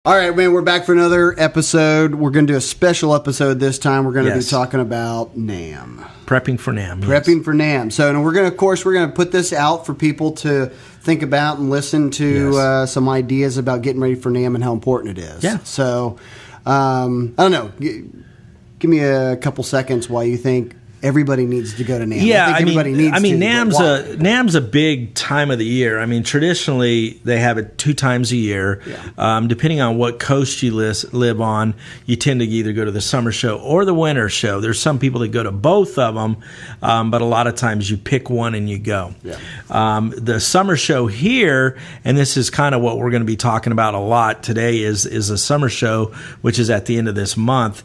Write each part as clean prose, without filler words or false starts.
All right, man, we're back for another episode. We're going to do a special episode this time. We're going to be talking about NAMM. Prepping for NAMM. Prepping for NAMM. So, and we're going to put this out for people to think about and listen to some ideas about getting ready for NAMM and how important it is. Yeah. So, I don't know. Give me a couple seconds why you think everybody needs to go to NAMM. Yeah, I mean, NAMM's a big time of the year. I mean, traditionally they have it 2 times a year. Yeah. Depending on what coast you live on, you tend to either go to the summer show or the winter show. There's some people that go to both of them, but a lot of times you pick one and you go. Yeah. The summer show here, and this is kind of what we're going to be talking about a lot today, is a summer show, which is at the end of this month.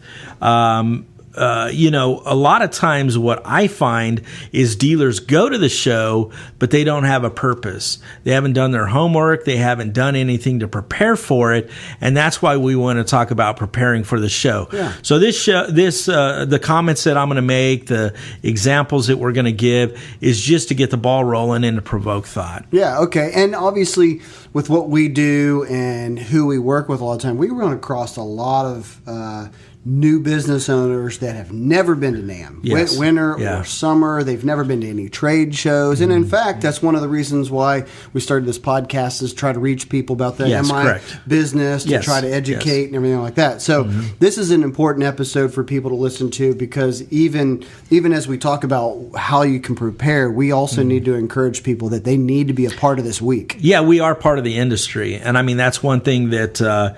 A lot of times what I find is dealers go to the show, but they don't have a purpose. They haven't done their homework. They haven't done anything to prepare for it. And that's why we want to talk about preparing for the show. Yeah. So the comments that I'm going to make, the examples that we're going to give is just to get the ball rolling and to provoke thought. Yeah. Okay. And obviously with what we do and who we work with all the time, we run across a lot of, new business owners that have never been to NAMM, winter or summer. They've never been to any trade shows. And in fact, that's one of the reasons why we started this podcast, is try to reach people about the MI business, to try to educate and everything like that. So this is an important episode for people to listen to, because even as we talk about how you can prepare, we also need to encourage people that they need to be a part of this week. Yeah, we are part of the industry. And I mean, that's one thing that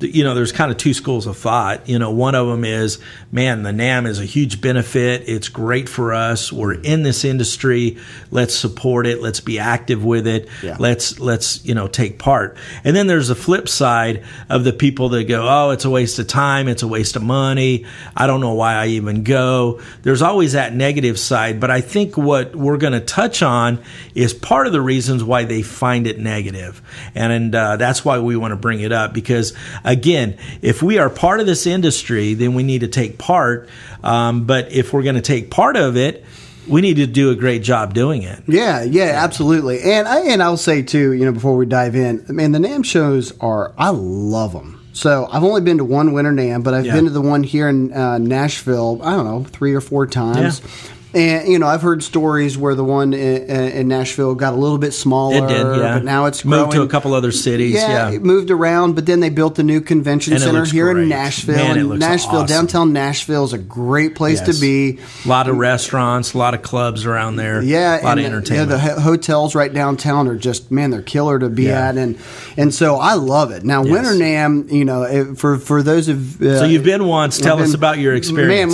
there's kind of 2 schools of thought. One of them is, man, the NAMM is a huge benefit. It's great for us. We're in this industry. Let's support it. Let's be active with it. Yeah. Let's take part. And then there's the flip side of the people that go, oh, it's a waste of time. It's a waste of money. I don't know why I even go. There's always that negative side. But I think what we're going to touch on is part of the reasons why they find it negative. And that's why we want to bring it up, because again, if we are part of this industry, then we need to take part. But if we're going to take part of it, we need to do a great job doing it. Yeah, absolutely. And I'll say too, before we dive in, man, the NAMM shows I love them. So I've only been to one winter NAMM, but I've been to the one here in Nashville, I don't know, 3 or 4 times. Yeah. And, I've heard stories where the one in Nashville got a little bit smaller. It did, yeah. But now it's growing. Moved to a couple other cities, yeah. It moved around, but then they built a new convention center here in Nashville. Man, it looks awesome. Downtown Nashville is a great place to be. A lot of restaurants, a lot of clubs around there. Yeah. A lot of entertainment. The hotels right downtown are just, man, they're killer to be at. And so I love it. Now, Winter NAMM, for those of... so you've been once. Tell us about your experience.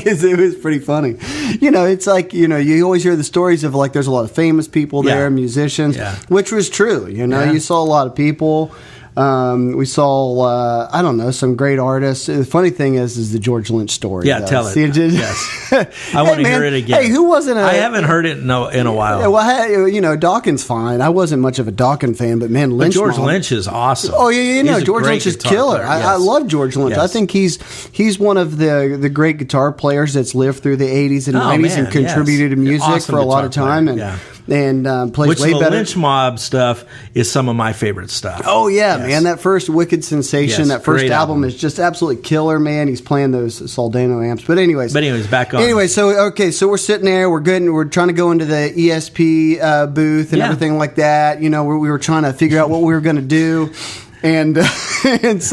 It was pretty funny. It's like, you always hear the stories of like there's a lot of famous people there, musicians, which was true. You saw a lot of people. We saw, I don't know, some great artists. The funny thing is the George Lynch story. Yeah, tell it. Yes. I want to hear it again. Hey, who wasn't I haven't heard it in a while. Yeah, well, Dawkins fine. I wasn't much of a Dawkins fan, but man, Lynch. But George Lynch is awesome. Oh, yeah. George Lynch is killer. I love George Lynch. Yes. I think he's one of the great guitar players that's lived through the 80s and 90s and contributed to music for a lot of time. And plays way better. The Lynch Mob stuff is some of my favorite stuff. Oh, yeah, man. That first Wicked Sensation, that first album is just absolutely killer, man. He's playing those Soldano amps. But anyways, back on. Anyway, so we're sitting there. We're trying to go into the ESP booth and everything like that. We were trying to figure out what we were going to do. And he's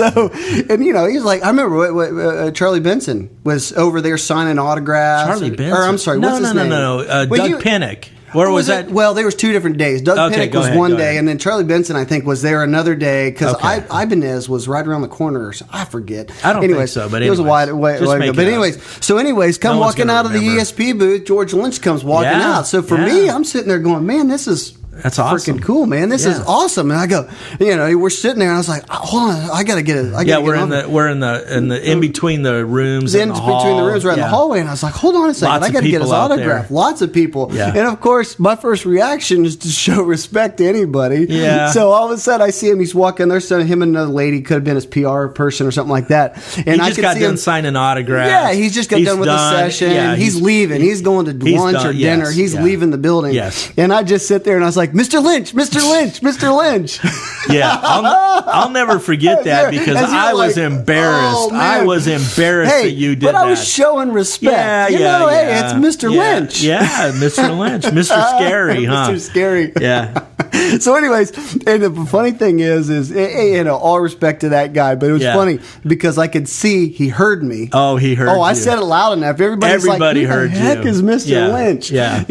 like, I remember Charlie Benson was over there signing autographs. Charlie Benson? Or I'm sorry, what's his name? No. Doug Pinnick. Where was that? Well, there was 2 different days. Doug Pinnick was one day, and then Charlie Benson, I think, was there another day, because Ibanez was right around the corner. I forget. I don't think so, but it was a while ago. But anyways, come walking out of the ESP booth, George Lynch comes walking out. So for me, I'm sitting there going, man, that's awesome. Freaking cool, man. This is awesome. And I go, we're sitting there, and I was like, hold on, I got to get it. We're in between the rooms. In between the rooms, right in the hallway, and I was like, hold on a second, I got to get his autograph. Lots of people. Yeah. And of course, my first reaction is to show respect to anybody. Yeah. So all of a sudden, I see him. He's walking there. So him and another lady, could have been his PR person or something like that. And he just got done signing autographs. Yeah, he's just got done with the session. Yeah, he's leaving. He's going to lunch or dinner. He's leaving the building. Yes. And I just sit there, and I was like, like, Mr. Lynch, Mr. Lynch, Mr. Lynch. Yeah, I'll never forget that because I was embarrassed. Oh, I was embarrassed that you did that. But I was showing respect. Hey, it's Mr. Lynch. Yeah, Mr. Lynch. Mr. Scary, huh? Mr. Scary. Yeah. So anyways, and the funny thing is all respect to that guy, but it was funny because I could see he heard me. Oh, he heard you. I said it loud enough. Everybody heard who the heck is Mr. Lynch? Yeah.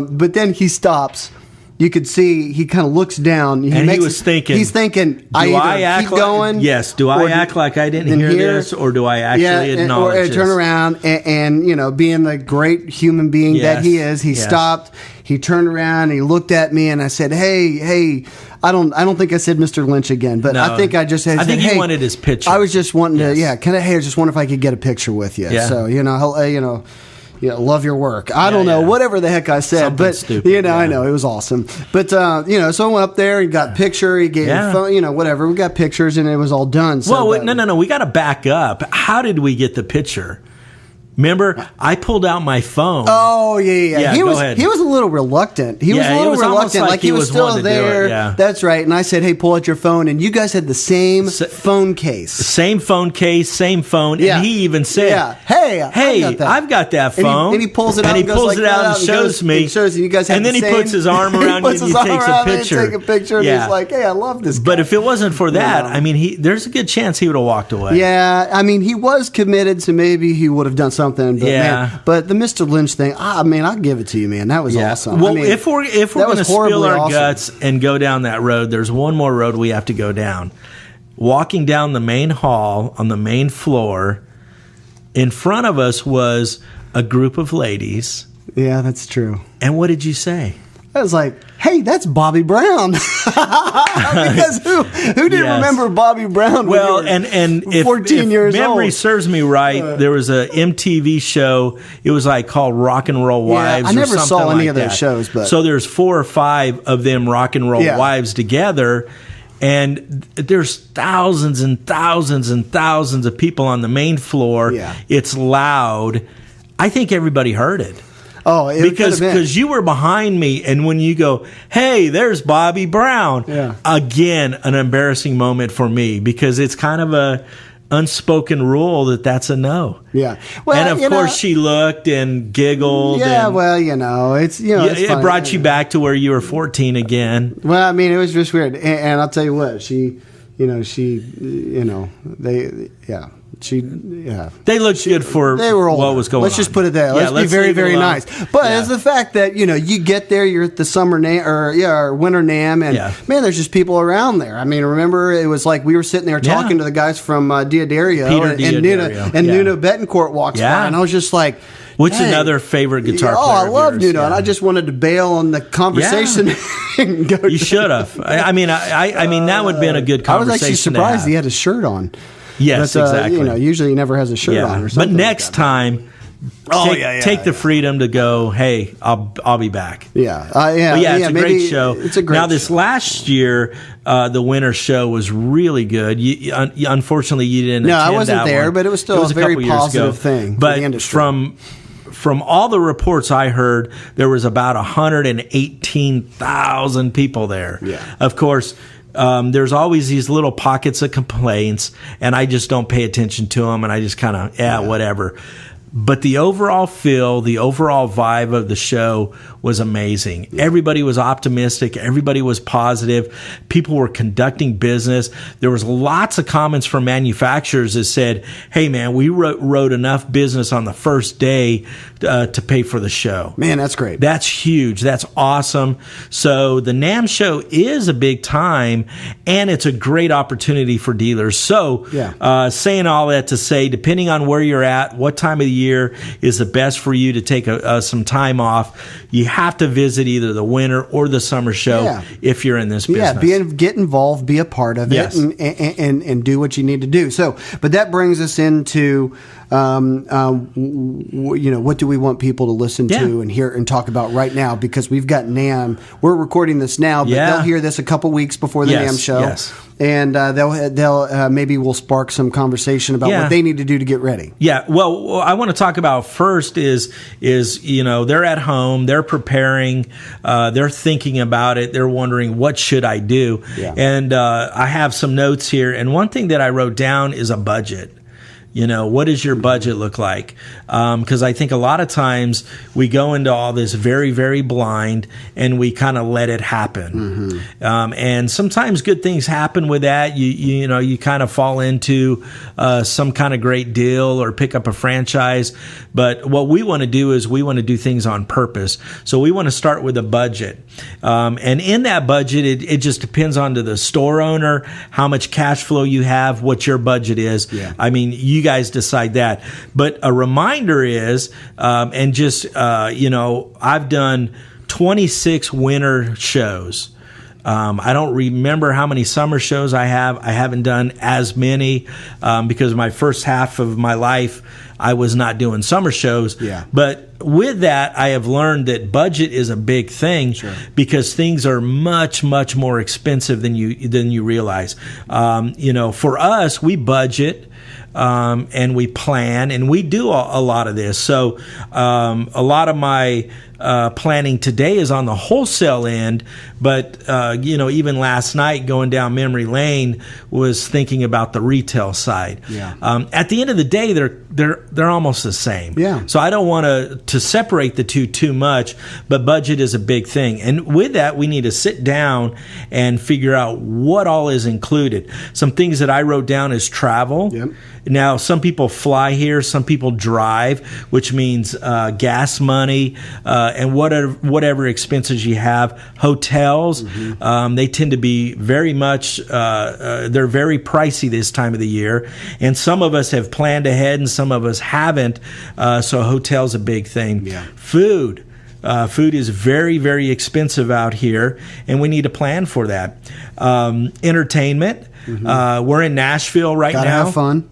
But then he stops. You could see he kind of looks down. He's thinking, do I keep going? Yes. Do I act like I didn't hear this, or do I actually acknowledge this? Or turn around and being the great human being that he is, he stopped. He turned around and he looked at me, and I said, "Hey, I don't think I said Mr. Lynch again, but I think I just said, I think he wanted his picture. I was just wanting to, I just wonder if I could get a picture with you. Yeah. So love your work. I don't know, whatever the heck I said, something but stupid, I know it was awesome. But so I went up there and got picture. He gave me phone, whatever. We got pictures and it was all done. So, no. We got to back up. How did we get the picture? Remember, I pulled out my phone. Oh, yeah. Go ahead. He was a little reluctant. He was a little reluctant. Like he was still there. That's right. And I said, hey, pull out your phone. And you guys had the same phone case. Same phone case, same phone. Yeah. And he even said, hey, I've got that phone. And he pulls it out and shows me. And you guys and then he puts his arm around you and he takes a picture. Take a picture and he's like, hey, I love this guy. But if it wasn't for that, I mean, there's a good chance he would have walked away. Yeah. I mean, he was committed, so maybe he would have done something. But man, but the Mr. Lynch thing, I'll give it to you, man. That was awesome. Well, if we're going to spill our guts and go down that road, there's one more road we have to go down. Walking down the main hall on the main floor, in front of us was a group of ladies. Yeah, that's true. And what did you say? I was like, hey, that's Bobby Brown. Because who didn't remember Bobby Brown? Well, and 14 years old. If memory serves me right, there was a MTV show. It was like called Rock and Roll Wives. I never saw any of those shows, but so there's 4 or 5 of them Rock and Roll Wives together, and there's thousands and thousands and thousands of people on the main floor. Yeah. It's loud. I think everybody heard it. Oh, because you were behind me, and when you go, hey, there's Bobby Brown. Yeah. Again, an embarrassing moment for me because it's kind of a unspoken rule that's a no. Yeah. Well, and of course she looked and giggled. Yeah. Well, it's it brought you back to where you were 14 again. Well, I mean, it was just weird, and I'll tell you what, they looked good for what was going on. Let's just put it there. Let's be very, very nice. But it's the fact that you get there, you're at the summer NAMM or winter NAMM, and man, there's just people around there. I mean, remember it was like we were sitting there talking to the guys from Diodario, and Nuno Betancourt walks by, and I was just like, which another favorite guitar player? I love Nuno, and I just wanted to bail on the conversation. And go. You should have. I mean, that would have been a good conversation. I was actually surprised he had his shirt on. Yes, but, exactly. Usually he never has a shirt on or something. But next time, take the freedom to go, hey, I'll be back. It's a great show. It's a great Now, this last year, the winter show was really good. Unfortunately, you didn't attend I wasn't that there, one. but it was still a very positive thing for the industry. From all the reports I heard, there was about 118,000 people there. Yeah. Of course, there's always these little pockets of complaints, and I just don't pay attention to them, and I just kind of, whatever. But the overall feel, the overall vibe of the show was amazing. Everybody was optimistic. Everybody was positive. People were conducting business. There was lots of comments from manufacturers that said, hey, man, we wrote enough business on the first day to pay for the show. Man, that's great. That's huge. That's awesome. So the NAMM show is a big time, and it's a great opportunity for dealers. So saying all that to say, depending on where you're at, what time of the year is the best for you to take some time off, you have to visit either the winter or the summer show if you're in this business. Get involved, be a part of it, and do what you need to do. So, but that brings us into what do we want people to listen to and hear and talk about right now? Because we've got NAMM. We're recording this now, but they'll hear this a couple weeks before the NAMM show. Yes. And they'll maybe we'll spark some conversation about what they need to do to get ready. Yeah. Well, I want to talk about first is they're at home, they're preparing, they're thinking about it, they're wondering what should I do. Yeah. And I have some notes here, and one thing that I wrote down is a budget. What does your budget look like? Because I think a lot of times we go into all this very, very blind and we kind of let it happen. Mm-hmm. And sometimes good things happen with that. You kind of fall into some kind of great deal or pick up a franchise. But what we want to do is we want to do things on purpose. So we want to start with a budget. And in that budget, it just depends on the store owner, how much cash flow you have, what your budget is. Yeah. I mean, you guys decide that. But a reminder is, I've done 26 winter shows. I don't remember how many summer shows I have. I haven't done as many because my first half of my life, I was not doing summer shows. Yeah. But with that, I have learned that budget is a big thing because things are much, much more expensive than you realize. For us, we budget. And we plan, and we do a lot of this. So a lot of my planning today is on the wholesale end, but even last night going down memory lane was thinking about the retail side. Yeah. At the end of the day, they're almost the same. Yeah. So I don't want to separate the two too much, but budget is a big thing, and with that, we need to sit down and figure out what all is included. Some things that I wrote down is travel. Yep. Now, some people fly here, some people drive, which means gas money and whatever expenses you have. Hotels, they tend to be very much, they're very pricey this time of the year. And some of us have planned ahead and some of us haven't. So hotel's a big thing. Yeah. Food. Food is very, very expensive out here, and we need to plan for that. Entertainment. We're in Nashville right now. Gotta have fun.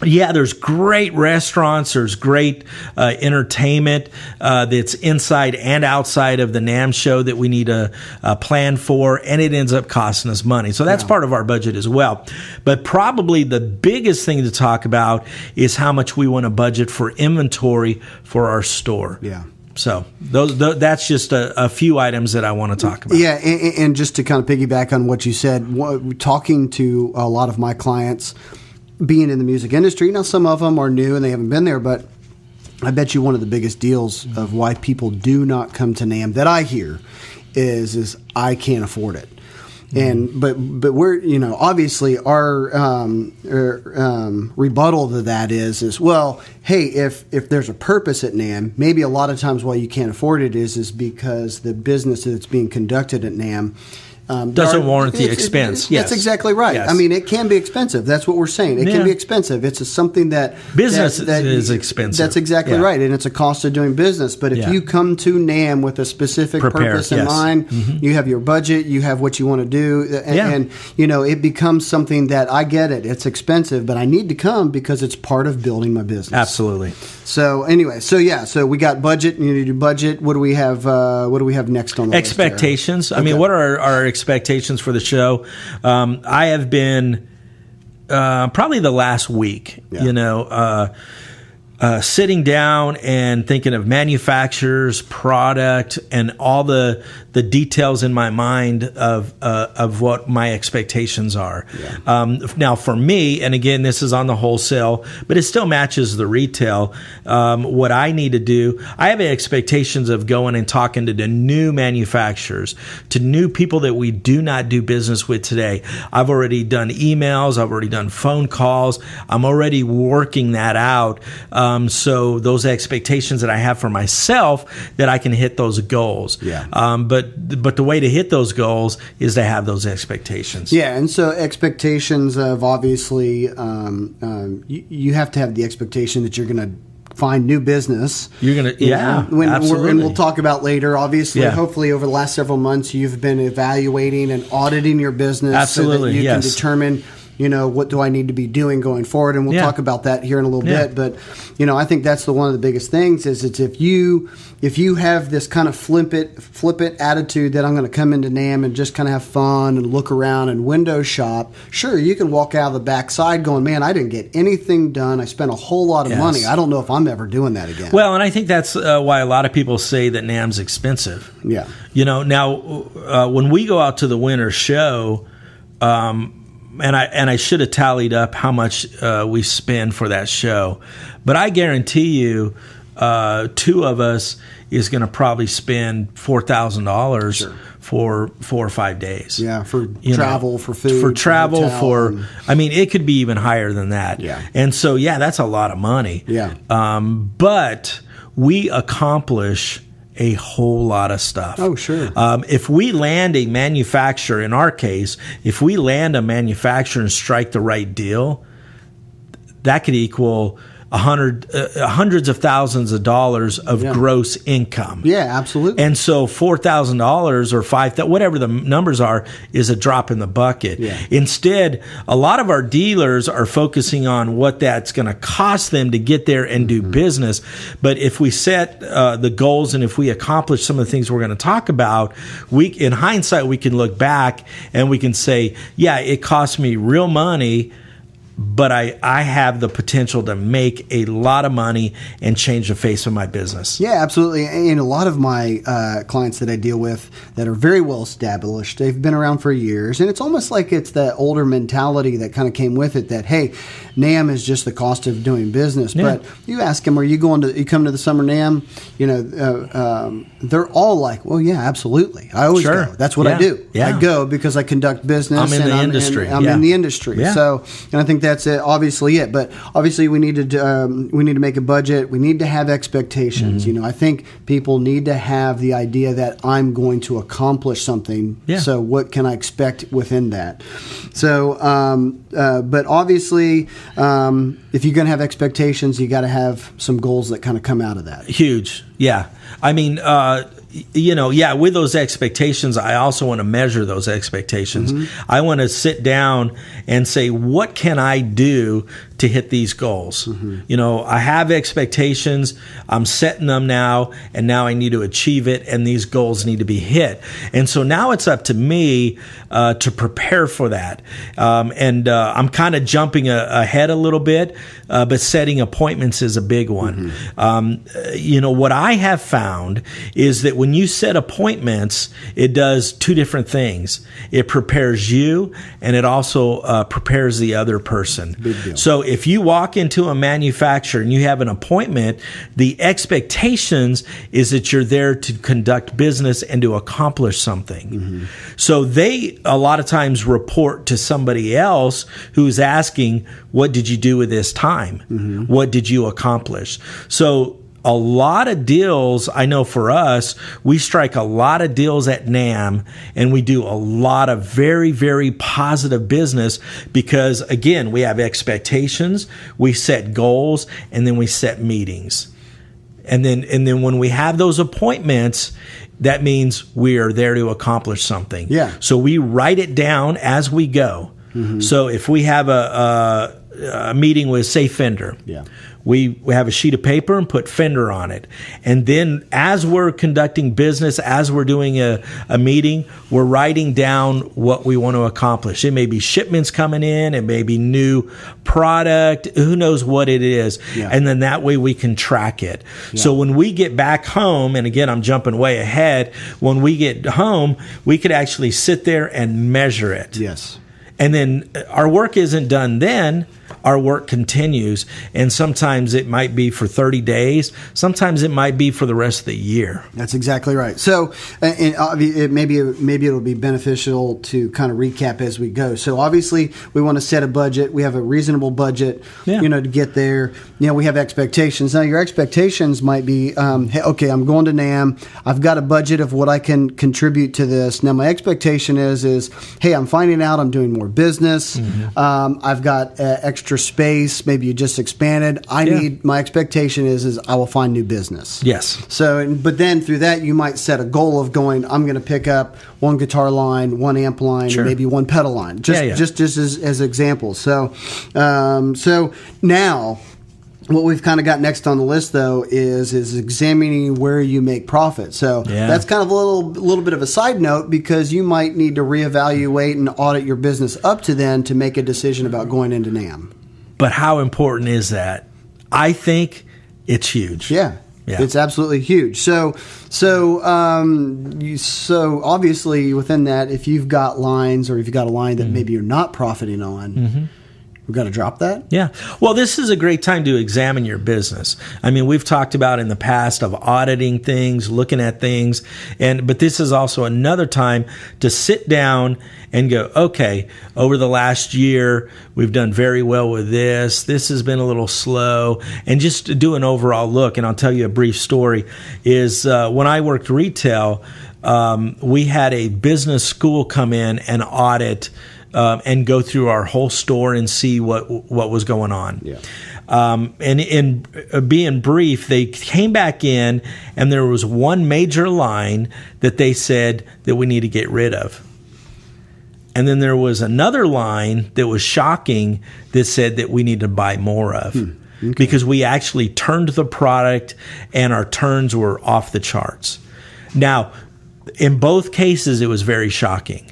Yeah, there's great restaurants. There's great entertainment that's inside and outside of the NAMM show that we need to plan for, and it ends up costing us money. So that's part of our budget as well. But probably the biggest thing to talk about is how much we want to budget for inventory for our store. Yeah. So that's just a few items that I want to talk about. Yeah, and just to kind of piggyback on what you said, talking to a lot of my clients, being in the music industry, now some of them are new and they haven't been there, but I bet you one of the biggest deals of why people do not come to NAMM that I hear is I can't afford it. And but we're obviously our rebuttal to that is well, hey, if there's a purpose at NAMM, maybe a lot of times why you can't afford it is because the business that's being conducted at NAMM doesn't warrant the expense. Yes. That's exactly right. Yes. I mean, it can be expensive. That's what we're saying. It can be expensive. It's something that business is expensive. That's exactly right, and it's a cost of doing business. But if you come to NAMM with a specific purpose in mind, you have your budget, you have what you want to do, and it becomes something that I get it. It's expensive, but I need to come because it's part of building my business. Absolutely. So anyway, so we got budget. You need to budget. What do we have? What do we have next on the expectations? I mean, what are our expectations for the show? I have been probably the last week, sitting down and thinking of manufacturers, product, and all the details in my mind of what my expectations are. Yeah. Now, for me, and again, this is on the wholesale, but it still matches the retail. What I need to do, I have expectations of going and talking to the new manufacturers, to new people that we do not do business with today. I've already done emails. I've already done phone calls. I'm already working that out. So those expectations that I have for myself, that I can hit those goals. Yeah. But the way to hit those goals is to have those expectations. Yeah, and so expectations of obviously you have to have the expectation that you're going to find new business. You're going to, absolutely. And we'll talk about later. Obviously, hopefully over the last several months, you've been evaluating and auditing your business. Absolutely, so that you can determine what do I need to be doing going forward? And we'll talk about that here in a little bit. But, I think that's one of the biggest things is it's if you have this kind of flip it attitude that I'm going to come into NAMM and just kind of have fun and look around and window shop, sure, you can walk out of the backside going, man, I didn't get anything done. I spent a whole lot of money. I don't know if I'm ever doing that again. Well, and I think that's why a lot of people say that NAMM's expensive. Yeah. Now, when we go out to the winter show, and I should have tallied up how much we spend for that show, but I guarantee you, two of us is going to probably spend $4,000 for 4 or 5 days. Yeah, for travel, for food, for travel, it could be even higher than that. Yeah, and so that's a lot of money. Yeah, but we accomplish a whole lot of stuff. Oh, sure. If we land a manufacturer, in our case, if we land a manufacturer and strike the right deal, that could equal hundreds of thousands of dollars of gross income. Yeah, absolutely. And so $4,000 or $5,000, whatever the numbers are, is a drop in the bucket. Yeah. Instead, a lot of our dealers are focusing on what that's going to cost them to get there and do business. But if we set the goals and if we accomplish some of the things we're going to talk about, in hindsight, we can look back and we can say, yeah, it cost me real money, but I have the potential to make a lot of money and change the face of my business. Yeah, absolutely. And a lot of my clients that I deal with that are very well established, they've been around for years. And it's almost like it's that older mentality that kind of came with it that, hey, NAMM is just the cost of doing business. Yeah. But you ask them, you come to the summer NAMM? They're all like, well, yeah, absolutely. I always go. That's what I do. Yeah. I go because I conduct business. I'm in the industry. I'm in the industry. Yeah. So, and I think that's it. Obviously it, but obviously we need to make a budget. We need to have expectations. I think people need to have the idea that I'm going to accomplish something. Yeah. So what can I expect within that? So, but obviously, if you're going to have expectations, you got to have some goals that kind of come out of that. Huge. Yeah. I mean, with those expectations, I also want to measure those expectations. I want to sit down and say, what can I do to hit these goals? I have expectations. I'm setting them now, and now I need to achieve it, and these goals need to be hit. And so now it's up to me to prepare for that. I'm kind of jumping ahead a little bit, but setting appointments is a big one. What I have found is that when you set appointments, it does two different things. It prepares you, and it also prepares the other person. Big deal. So if you walk into a manufacturer and you have an appointment, the expectations is that you're there to conduct business and to accomplish something. So they a lot of times report to somebody else who's asking, what did you do with this time? What did you accomplish? So a lot of deals, I know for us, we strike a lot of deals at NAMM, and we do a lot of very, very positive business because, again, we have expectations, we set goals, and then we set meetings. And then when we have those appointments, that means we are there to accomplish something. Yeah. So we write it down as we go. So if we have a meeting with, say, Fender, we have a sheet of paper and put Fender on it. And then as we're conducting business, as we're doing a meeting, we're writing down what we want to accomplish. It may be shipments coming in. It may be new product. Who knows what it is. Yeah. And then that way we can track it. Yeah. So when we get back home, and again, I'm jumping way ahead, when we get home, we could actually sit there and measure it. Yes. And then our work isn't done then. Our work continues, and sometimes it might be for 30 days. Sometimes it might be for the rest of the year. That's exactly right. So maybe it'll be beneficial to kind of recap as we go. So obviously we want to set a budget. We have a reasonable budget, to get there. We have expectations. Now your expectations might be, hey, okay, I'm going to NAMM. I've got a budget of what I can contribute to this. Now my expectation is, hey, I'm finding out I'm doing more more business. I've got extra space. Maybe you just expanded. My expectation is I will find new business. Yes. So, but then through that, you might set a goal of going, I'm going to pick up one guitar line, one amp line, and maybe one pedal line, just as examples. So now, what we've kind of got next on the list, though, is examining where you make profit. So that's kind of a little bit of a side note, because you might need to reevaluate and audit your business up to then to make a decision about going into NAMM. But how important is that? I think it's huge. Yeah. It's absolutely huge. So obviously within that, if you've got lines, or if you've got a line that maybe you're not profiting on, we've got to drop that? Yeah. Well, this is a great time to examine your business. I mean, we've talked about in the past of auditing things, looking at things, but this is also another time to sit down and go, okay, over the last year, we've done very well with this. This has been a little slow, and just to do an overall look. And I'll tell you a brief story is when I worked retail, we had a business school come in and audit and go through our whole store and see what was going on. Yeah. And in being brief, they came back in, and there was one major line that they said that we need to get rid of. And then there was another line that was shocking that said that we need to buy more of. Okay. Because we actually turned the product and our turns were off the charts. Now, in both cases, it was very shocking,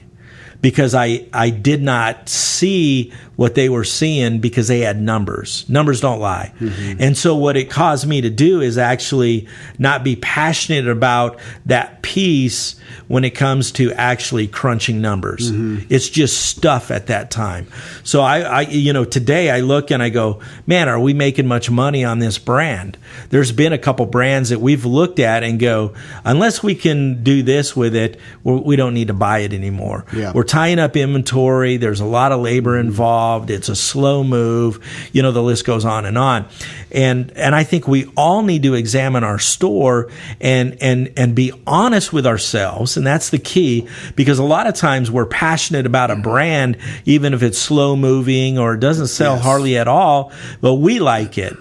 because I did not see what they were seeing, because they had numbers. Numbers don't lie. And so what it caused me to do is actually not be passionate about that piece when it comes to actually crunching numbers. It's just stuff at that time. So I today I look and I go, man, are we making much money on this brand? There's been a couple brands that we've looked at and go, unless we can do this with it, we don't need to buy it anymore. Yeah. We're tying up inventory. There's a lot of labor involved. It's a slow move. The list goes on. And I think we all need to examine our store and be honest with ourselves. And that's the key, because a lot of times we're passionate about a brand, even if it's slow moving or it doesn't sell hardly at all, but we like it.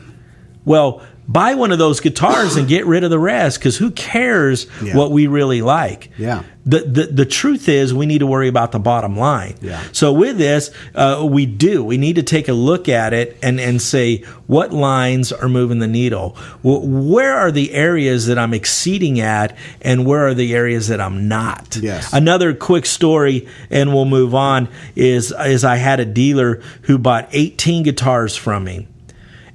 Well, buy one of those guitars and get rid of the rest, because who cares what we really like? Yeah. The truth is, we need to worry about the bottom line. Yeah. So with this, we need to take a look at it and say, what lines are moving the needle? Where are the areas that I'm exceeding at, and where are the areas that I'm not? Yes. Another quick story, and we'll move on, is I had a dealer who bought 18 guitars from me.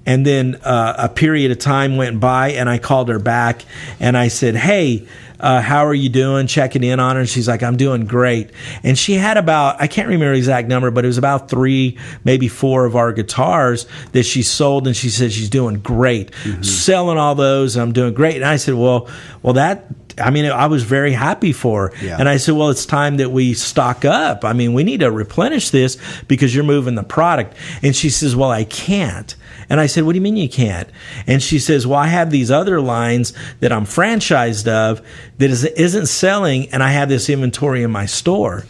And then a period of time went by, and I called her back, and I said, hey, how are you doing? Checking in on her. And she's like, I'm doing great. And she had about, I can't remember the exact number, but it was about 3, maybe 4 of our guitars that she sold, and she said she's doing great. Selling all those, and I'm doing great. And I said, well, I was very happy for her. Yeah. And I said, well, it's time that we stock up. I mean, we need to replenish this because you're moving the product. And she says, well, I can't. And I said, what do you mean you can't? And she says, well, I have these other lines that I'm franchised of that isn't selling, and I have this inventory in my store.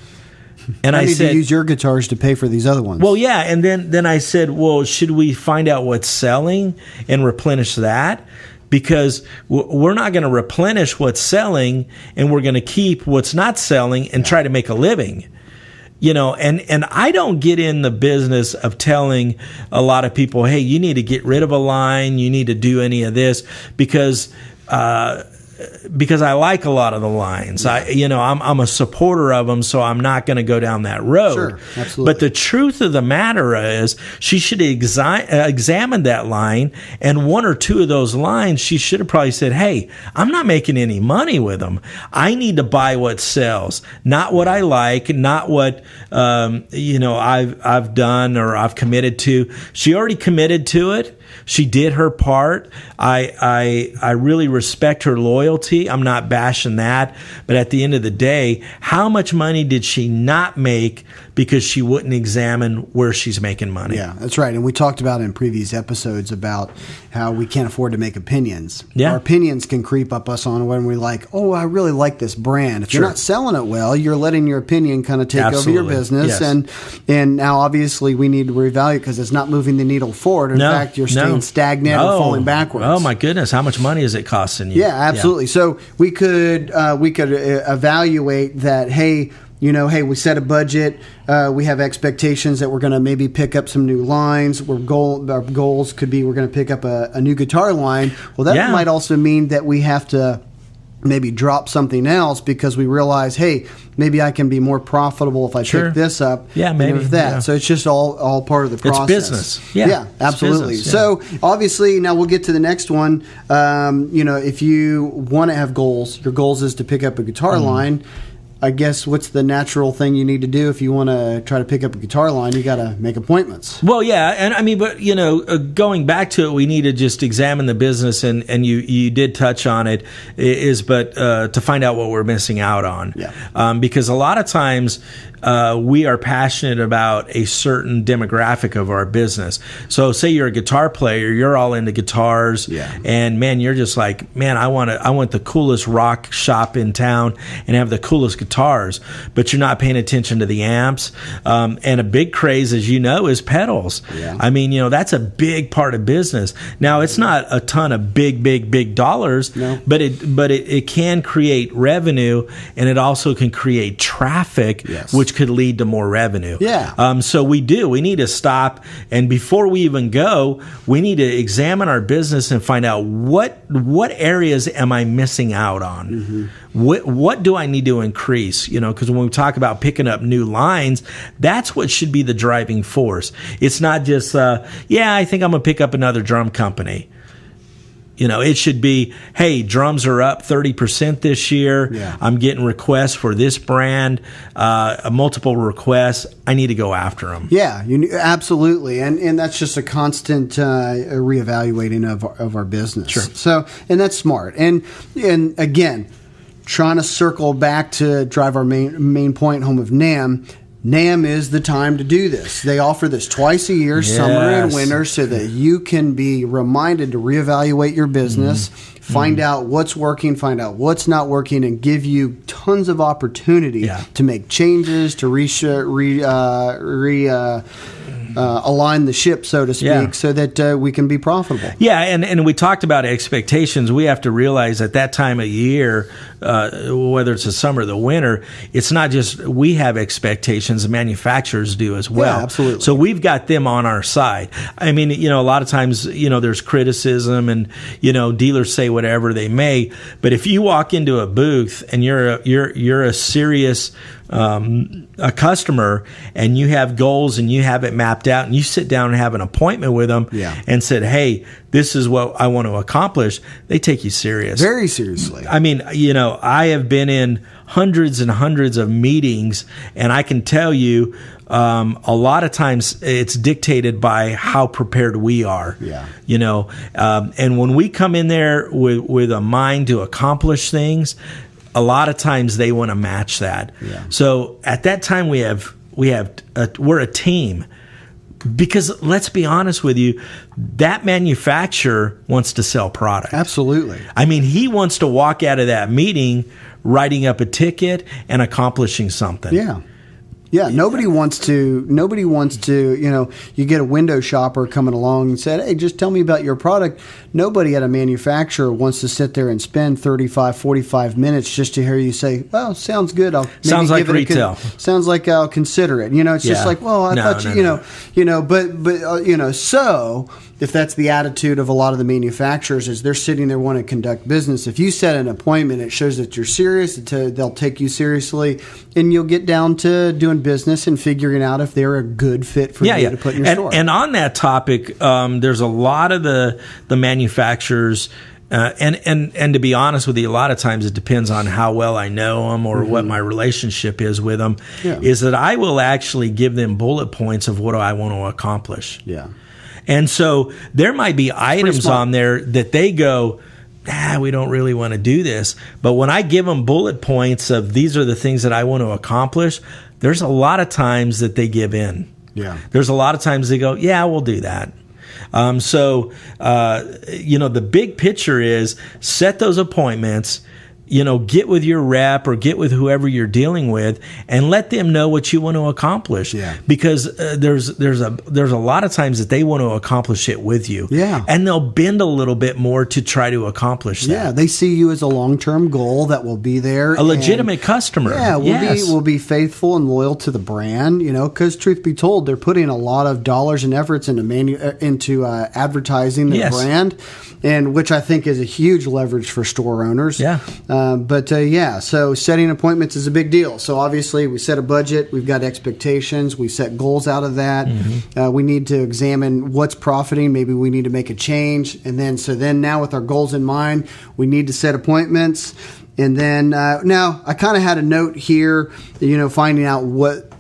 And I said, to use your guitars to pay for these other ones. Well, yeah. And then I said, well, should we find out what's selling and replenish that? Because we're not going to replenish what's selling, and we're going to keep what's not selling and try to make a living. And I don't get in the business of telling a lot of people, hey, you need to get rid of a line, you need to do any of this, because I like a lot of the lines. I'm a supporter of them, so I'm not going to go down that road. Sure, absolutely. But the truth of the matter is, she should have examined that line, and 1 or 2 of those lines, she should have probably said, hey, I'm not making any money with them. I need to buy what sells, not what I like, not what I've done or I've committed to. She already committed to it. She did her part. I really respect her loyalty. I'm not bashing that. But at the end of the day, how much money did she not make because she wouldn't examine where she's making money? Yeah, that's right. And we talked about in previous episodes about how we can't afford to make opinions. Yeah. Our opinions can creep up us on when we're like, oh, I really like this brand. If you're not selling it well, you're letting your opinion kind of take over your business. Yes. And now obviously we need to reevaluate because it's not moving the needle forward. In fact, you're staying stagnant and falling backwards. Oh my goodness, how much money is it costing you? Yeah, absolutely. Yeah. So we could evaluate that. Hey, we set a budget. We have expectations that we're going to maybe pick up some new lines. Our goals could be we're going to pick up a new guitar line. Well, that might also mean that we have to maybe drop something else because we realize, hey, maybe I can be more profitable if I pick this up. Yeah, maybe that. Yeah. So it's just all part of the process. It's business. Yeah, absolutely. Business, So obviously, now we'll get to the next one. If you want to have goals, your goals is to pick up a guitar line. I guess what's the natural thing you need to do if you want to try to pick up a guitar line? You got to make appointments. Well, yeah, and I mean, but going back to it, we need to just examine the business, and you did touch on it, to find out what we're missing out on. Yeah. Because a lot of times we are passionate about a certain demographic of our business. So, say you're a guitar player, you're all into guitars, and man, you're just like, man, I want the coolest rock shop in town and have the coolest guitars, but you're not paying attention to the amps. And a big craze, as you know, is pedals. Yeah. I mean, that's a big part of business. Now, it's not a ton of big dollars, but it can create revenue, and it also can create traffic, which could lead to more revenue. Yeah. So we need to stop, and before we even go, we need to examine our business and find out what areas am I missing out on? Mm-hmm. What do I need to increase? Because when we talk about picking up new lines, that's what should be the driving force. It's not just, I think I'm going to pick up another drum company. It should be, hey, drums are up 30% this year. Yeah. I'm getting requests for this brand, multiple requests. I need to go after them. Yeah, absolutely. And that's just a constant reevaluating of our business. Sure. So, and that's smart. And again, trying to circle back to drive our main point home of NAMM. NAMM is the time to do this. They offer this twice a year, summer and winter, so that you can be reminded to reevaluate your business, find out what's working, find out what's not working, and give you tons of opportunity to make changes, to align the ship, so to speak, so that we can be profitable. Yeah, and we talked about expectations. We have to realize at that time of year, whether it's the summer or the winter, it's not just we have expectations, the manufacturers do as well. Yeah, absolutely. So we've got them on our side. I mean, a lot of times, there's criticism and, dealers say whatever they may, but if you walk into a booth and you're a serious a customer and you have goals and you have it mapped out and you sit down and have an appointment with them and said, hey, this is what I want to accomplish, they take you serious. Very seriously. I mean, I have been in hundreds and hundreds of meetings, and I can tell you a lot of times it's dictated by how prepared we are. Yeah. And when we come in there with a mind to accomplish things, a lot of times they want to match that. Yeah. So at that time we're a team, because let's be honest with you, that manufacturer wants to sell product. Absolutely. I mean, he wants to walk out of that meeting writing up a ticket and accomplishing something. Yeah. Yeah, nobody wants to, you get a window shopper coming along and said, hey, just tell me about your product. Nobody at a manufacturer wants to sit there and spend 35, 45 minutes just to hear you say, well, sounds good. Sounds like retail. Sounds like I'll consider it. It's just like, well, I thought so if that's the attitude of a lot of the manufacturers, is they're sitting there wanting to conduct business. If you set an appointment, it shows that you're serious. They'll take you seriously, and you'll get down to doing business and figuring out if they're a good fit for you to put in your store. And on that topic, there's a lot of the manufacturers. And to be honest with you, a lot of times it depends on how well I know them or what my relationship is with them. Yeah. Is that I will actually give them bullet points of what I want to accomplish. Yeah. And so there might be items on there that they go, we don't really want to do this. But when I give them bullet points of these are the things that I want to accomplish, there's a lot of times that they give in. Yeah. There's a lot of times they go, yeah, we'll do that. So the big picture is set those appointments, get with your rep or get with whoever you're dealing with and let them know what you want to accomplish. Yeah. Because there's a lot of times that they want to accomplish it with you. Yeah. And they'll bend a little bit more to try to accomplish that. Yeah, they see you as a long-term goal that will be there. A legitimate customer. Yeah, we'll be faithful and loyal to the brand, because truth be told, they're putting a lot of dollars and efforts into advertising their brand, and which I think is a huge leverage for store owners. Yeah. So setting appointments is a big deal. So obviously we set a budget, we've got expectations, we set goals out of that. Mm-hmm. We need to examine what's profiting. Maybe we need to make a change. And then now with our goals in mind, we need to set appointments. And then now I kind of had a note here, finding out what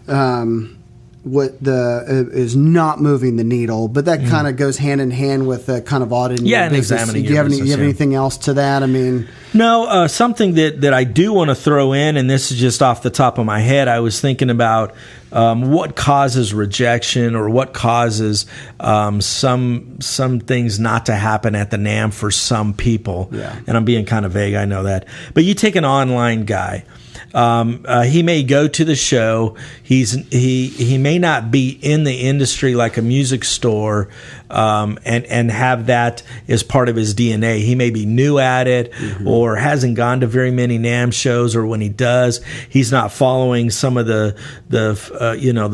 is not moving the needle, but that kind of goes hand in hand with kind of auditing. And examining. Do you have anything else to that? I mean, no. Something that I do want to throw in, and this is just off the top of my head. I was thinking about what causes rejection or what causes some things not to happen at the NAMM for some people. Yeah. And I'm being kind of vague, I know that. But you take an online guy. He may go to the show. He may not be in the industry like a music store, and have that as part of his DNA. He may be new at it, mm-hmm. or hasn't gone to very many NAMM shows, or when he does, he's not following some of the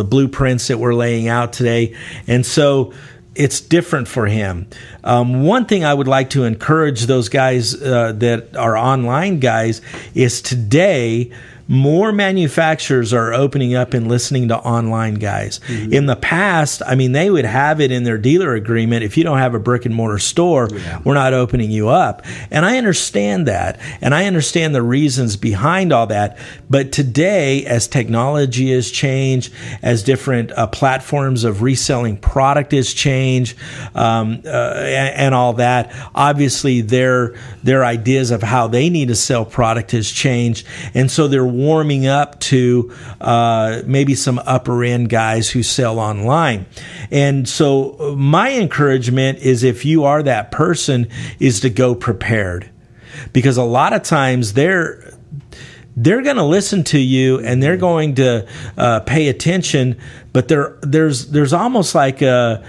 blueprints that we're laying out today, and so it's different for him. One thing I would like to encourage those guys that are online guys is today, more manufacturers are opening up and listening to online guys. Mm-hmm. In the past, they would have it in their dealer agreement. If you don't have a brick and mortar store, we're not opening you up. And I understand that. And I understand the reasons behind all that. But today, as technology has changed, as different platforms of reselling product has changed, and all that, obviously their ideas of how they need to sell product has changed. And so they're warming up to maybe some upper end guys who sell online. And so my encouragement is, if you are that person, is to go prepared, because a lot of times they're going to listen to you and they're going to pay attention, but there's almost like a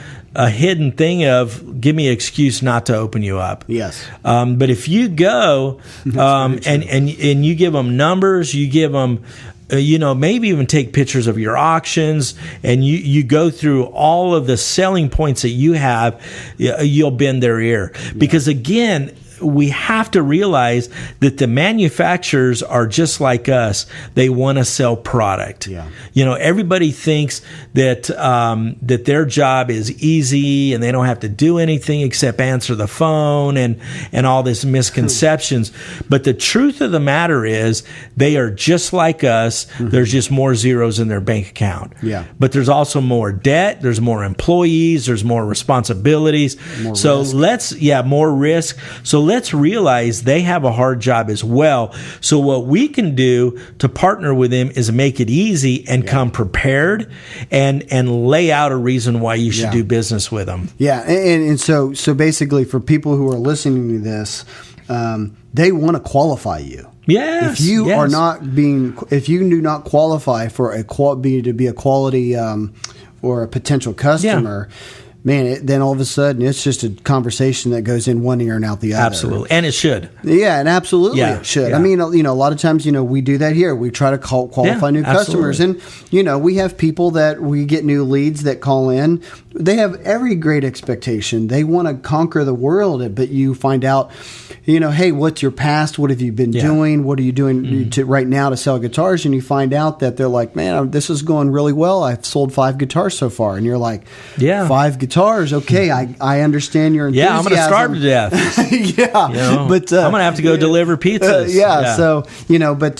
hidden thing of, give me an excuse not to open you up. Yes. But if you go and you give them numbers, you give them, maybe even take pictures of your auctions, and you go through all of the selling points that you have, you'll bend their ear. Because again, we have to realize that the manufacturers are just like us. They want to sell product. Yeah. Everybody thinks that that their job is easy and they don't have to do anything except answer the phone and all this misconceptions. But the truth of the matter is, they are just like us. Mm-hmm. There's just more zeros in their bank account. Yeah. But there's also more debt. There's more employees. There's more responsibilities. More risk. So let's realize they have a hard job as well. So what we can do to partner with them is make it easy and come prepared and lay out a reason why you should do business with them. Yeah. And so basically, for people who are listening to this, they want to qualify you. Yes. If you do not qualify for to be a quality or a potential customer, man, then all of a sudden it's just a conversation that goes in one ear and out the other. Absolutely. And it should. Yeah, and absolutely it should. Yeah. A lot of times, we do that here. We try to qualify new customers. And, we have people that we get new leads that call in. They have every great expectation. They want to conquer the world, but you find out, hey, what's your past? What have you been doing? What are you doing right now to sell guitars? And you find out that they're like, man, this is going really well. I've sold 5 guitars so far. And you're like, 5 guitars? guitars. Okay, I understand your enthusiasm. Yeah, I'm going to starve to death. Yeah, but I'm going to have to go deliver pizzas. So but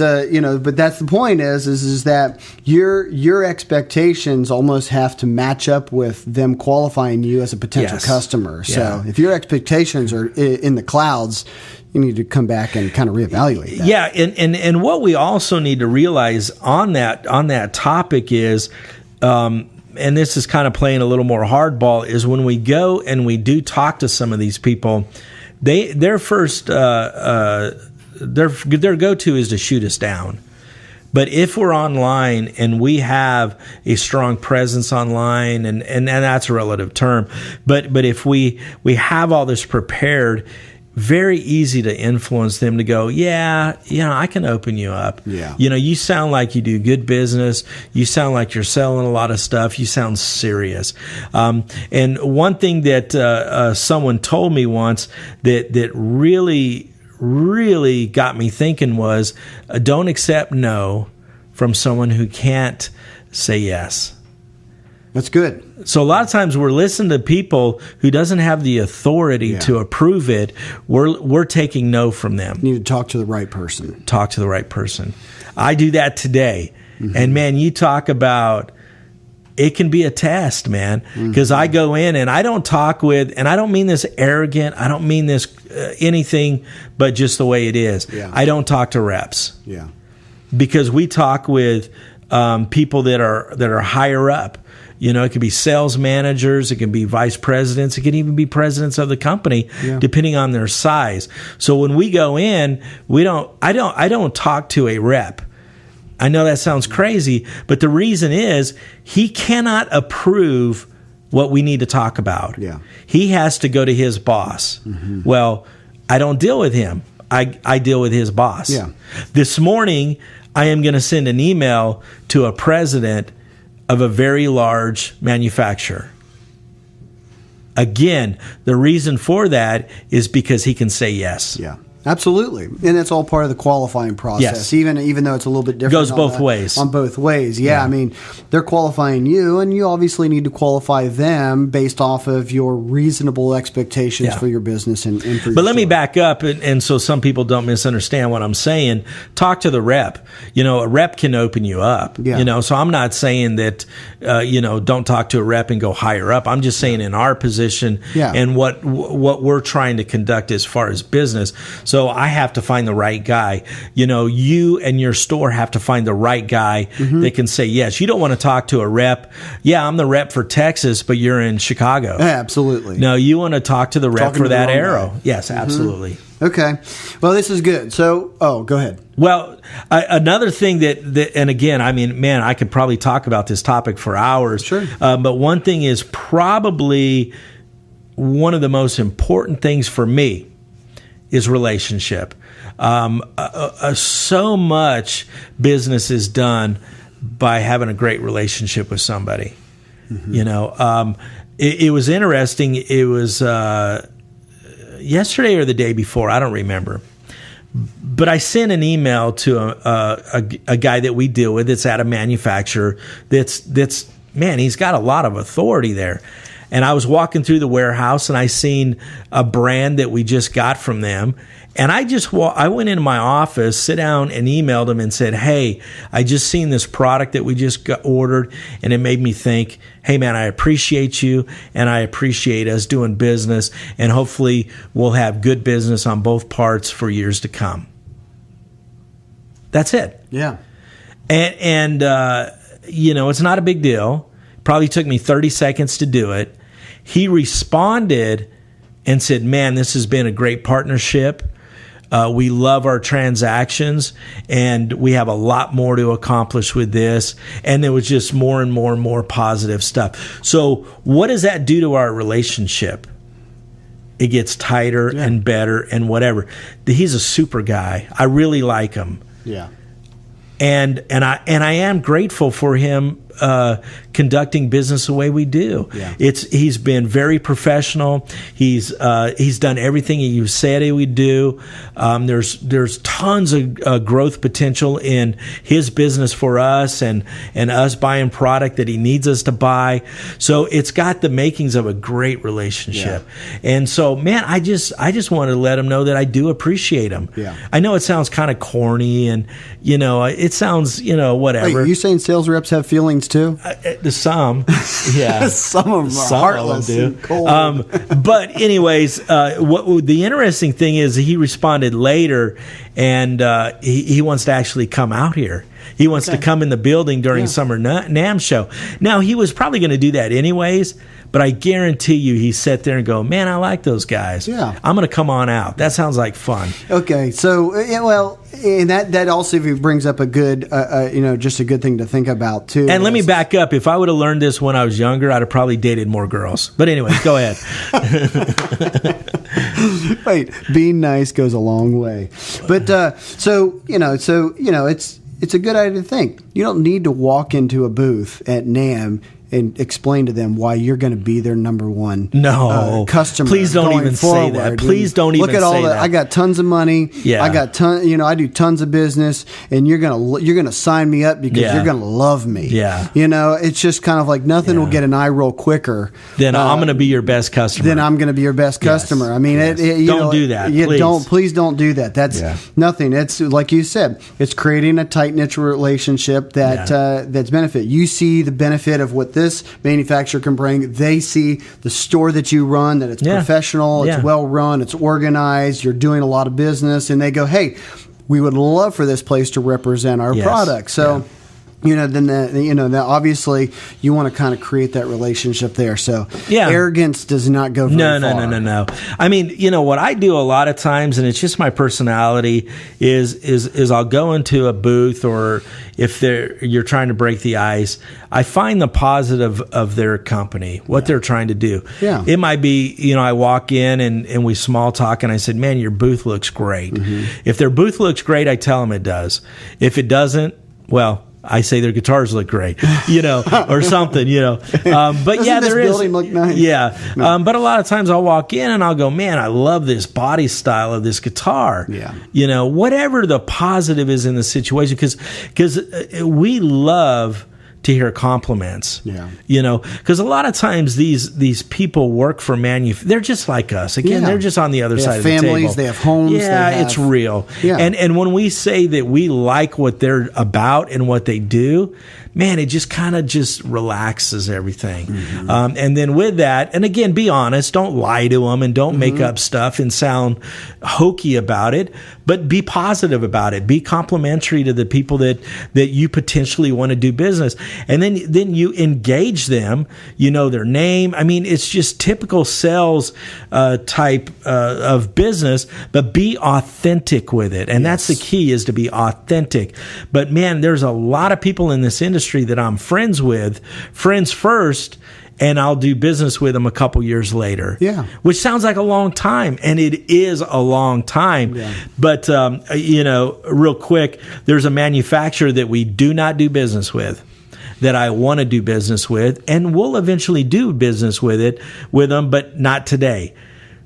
that's the point is that your expectations almost have to match up with them qualifying you as a potential customer. So if your expectations are in the clouds, you need to come back and kind of reevaluate that. Yeah, and what we also need to realize on that topic is, and this is kind of playing a little more hardball, is when we go and we do talk to some of these people, their first their go-to is to shoot us down. But if we're online and we have a strong presence online, and that's a relative term, but if we have all this prepared, very easy to influence them to go, I can open you up. Yeah. You sound like you do good business. You sound like you're selling a lot of stuff. You sound serious. And one thing that someone told me once that really, really got me thinking was, don't accept no from someone who can't say yes. That's good. So a lot of times we're listening to people who doesn't have the authority to approve it. We're taking no from them. You need to talk to the right person. Talk to the right person. I do that today. Mm-hmm. And man, you talk about, it can be a test, man. Because I go in and I don't talk with, and I don't mean this arrogant, I don't mean this anything but just the way it is. Yeah. I don't talk to reps. Yeah. Because we talk with people that are higher up. It could be sales managers, it can be vice presidents, it can even be presidents of the company, depending on their size. So when we go in, I don't talk to a rep. I know that sounds crazy, but the reason is he cannot approve what we need to talk about. Yeah. He has to go to his boss. Mm-hmm. Well, I don't deal with him. I deal with his boss. Yeah. This morning, I am going to send an email to a president of a very large manufacturer. Again, the reason for that is because he can say yes. Yeah, absolutely. And it's all part of the qualifying process, even though it's a little bit different. Goes both ways. On both ways, yeah. I mean, they're qualifying you, and you obviously need to qualify them based off of your reasonable expectations for your business and for your But let store. me back up, and so some people don't misunderstand what I'm saying. Talk to the rep. A rep can open you up. Yeah. So I'm not saying that, don't talk to a rep and go higher up. I'm just saying in our position and what we're trying to conduct as far as business. So I have to find the right guy. You and your store have to find the right guy that can say yes. You don't want to talk to a rep. Yeah, I'm the rep for Texas, but you're in Chicago. Yeah, absolutely. No, you want to talk to the rep for that arrow. Guy. Yes, absolutely. Okay. Well, this is good. So, go ahead. Well, another thing that, and again, I mean, man, I could probably talk about this topic for hours. Sure. But one thing is probably one of the most important things for me is relationship. So much business is done by having a great relationship with somebody. Mm-hmm. It was interesting. It was yesterday or the day before, I don't remember. But I sent an email to a guy that we deal with that's at a manufacturer that's man, he's got a lot of authority there. And I was walking through the warehouse and I seen a brand that we just got from them. And I went into my office, sit down and emailed him and said, hey, I just seen this product that we just got ordered. And it made me think, hey, man, I appreciate you and I appreciate us doing business. And hopefully we'll have good business on both parts for years to come. That's it. Yeah. And it's not a big deal. Probably took me 30 seconds to do it. He responded and said, man, this has been a great partnership. We love our transactions, and we have a lot more to accomplish with this. And there was just more and more and more positive stuff. So what does that do to our relationship? It gets tighter and better and whatever. He's a super guy. I really like him. Yeah. And I am grateful for him conducting business the way we do. Yeah. He's been very professional. He's done everything you said he would do. There's tons of growth potential in his business for us, and us buying product that he needs us to buy. So it's got the makings of a great relationship. Yeah. And so, man, I just wanted to let him know that I do appreciate him. Yeah. I know it sounds kind of corny, and it sounds whatever. Wait, you saying sales reps have feelings too? Some, yeah. Some of them are heartless and cold. But anyways, what the interesting thing is, he responded later, and he wants to actually come out here. He wants to come in the building during Summer NAMM show. Now, he was probably going to do that anyways, but I guarantee you he sat there and go, man, I like those guys. Yeah. I'm going to come on out. That sounds like fun. Okay. So, and that also brings up a good, just a good thing to think about, too. And let me back up. If I would have learned this when I was younger, I'd have probably dated more girls. But anyway, go ahead. Wait, being nice goes a long way. But, it's a good idea to think. You don't need to walk into a booth at NAMM and explain to them why you're going to be their number one customer. Please don't even say that. Please don't even say that. Look at all that. I got tons of money. Yeah. I got I do tons of business, and you're gonna sign me up because you're gonna love me. Yeah. It's just kind of like nothing will get an eye roll quicker. Then I'm going to be your best customer. Then I'm going to be your best customer. I mean, don't do that. Please don't do that. That's nothing. It's like you said. It's creating a tight knit relationship that's benefit. You see the benefit of what this manufacturer can bring. They see the store that you run, that it's professional, it's well run, it's organized, you're doing a lot of business, and they go, hey, we would love for this place to represent our product. So then obviously you want to kind of create that relationship there. So arrogance does not go very far. No. I mean, what I do a lot of times, and it's just my personality, is I'll go into a booth, or if you're trying to break the ice, I find the positive of their company, what they're trying to do. Yeah. It might be, I walk in and we small talk, and I said, man, your booth looks great. Mm-hmm. If their booth looks great, I tell them it does. If it doesn't, well, I say their guitars look great, or something, But Doesn't there this building look nice? Yeah. No. But a lot of times I'll walk in and I'll go, man, I love this body style of this guitar. Yeah. Whatever the positive is in the situation, because we love to hear compliments. Yeah. Because a lot of times these people work for they're just like us. Again, they're just on the other side of the table. They have families, they have homes. Yeah, it's real. Yeah. And when we say that we like what they're about and what they do, man, it just kind of just relaxes everything. Mm-hmm. And then with that, and again, be honest, don't lie to them, and don't make up stuff and sound hokey about it, but be positive about it. Be complimentary to the people that you potentially want to do business. And then you engage them, their name. I mean, it's just typical sales type of business, but be authentic with it. And that's the key, is to be authentic. But man, there's a lot of people in this industry that I'm friends with, friends first, and I'll do business with them a couple years later. Yeah. Which sounds like a long time, and it is a long time. Yeah. But, real quick, there's a manufacturer that we do not do business with, that I want to do business with, and we'll eventually do business with them, but not today.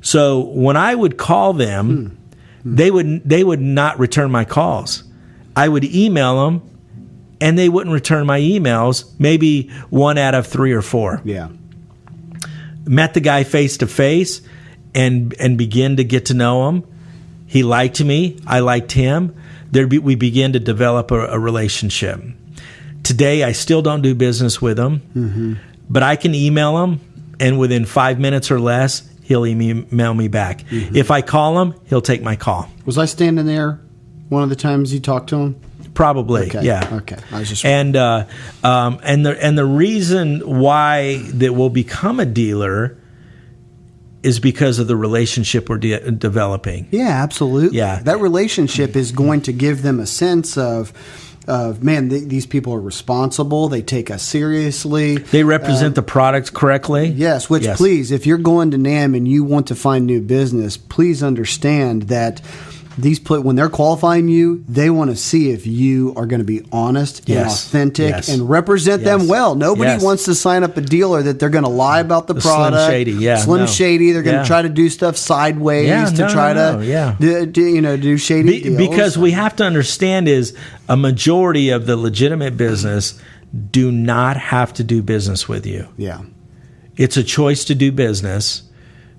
So when I would call them, they would not return my calls. I would email them, and they wouldn't return my emails, maybe 1 out of 3 or 4. Yeah. Met the guy face to face and begin to get to know him. He liked me. I liked him. We began to develop a relationship. Today, I still don't do business with him, but I can email him, and within 5 minutes or less, he'll email me back. Mm-hmm. If I call him, he'll take my call. Was I standing there one of the times you talked to him? Probably, okay. Yeah. Okay, I was just and the reason why that we'll become a dealer is because of the relationship we're developing. Yeah, absolutely. Yeah, that relationship is going to give them a sense of man, these people are responsible. They take us seriously. They represent the product correctly. Yes, please, if you're going to NAMM and you want to find new business, please understand that when they're qualifying you, they want to see if you are going to be honest and authentic and represent them well. Nobody wants to sign up a dealer that they're going to lie about the product. Slim shady. They're going to try to do stuff sideways do shady deals. Because we have to understand is a majority of the legitimate business do not have to do business with you. Yeah. It's a choice to do business,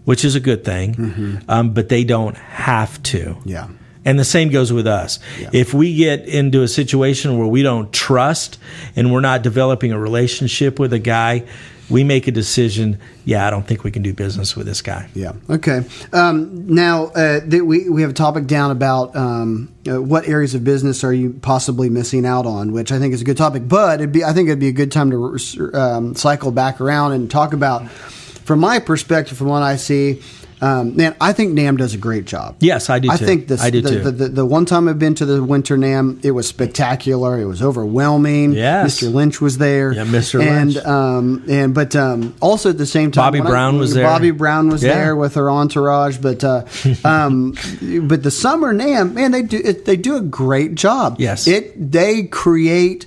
which is a good thing, but they don't have to. Yeah. And the same goes with us. Yeah. If we get into a situation where we don't trust and we're not developing a relationship with a guy, we make a decision, I don't think we can do business with this guy. Yeah. Okay. Now, we have a topic down about what areas of business are you possibly missing out on, which I think is a good topic. But I think it'd be a good time to cycle back around and talk about, from my perspective, from what I see, I think NAMM does a great job. Yes, I do too. I do too. The one time I've been to the Winter NAMM, it was spectacular. It was overwhelming. Yes. Mr. Lynch was there. Yeah, Mr. Lynch. But also at the same time, Bobby Brown was there. Bobby Brown was there with her entourage. But the Summer NAMM, man, they do a great job. Yes. They create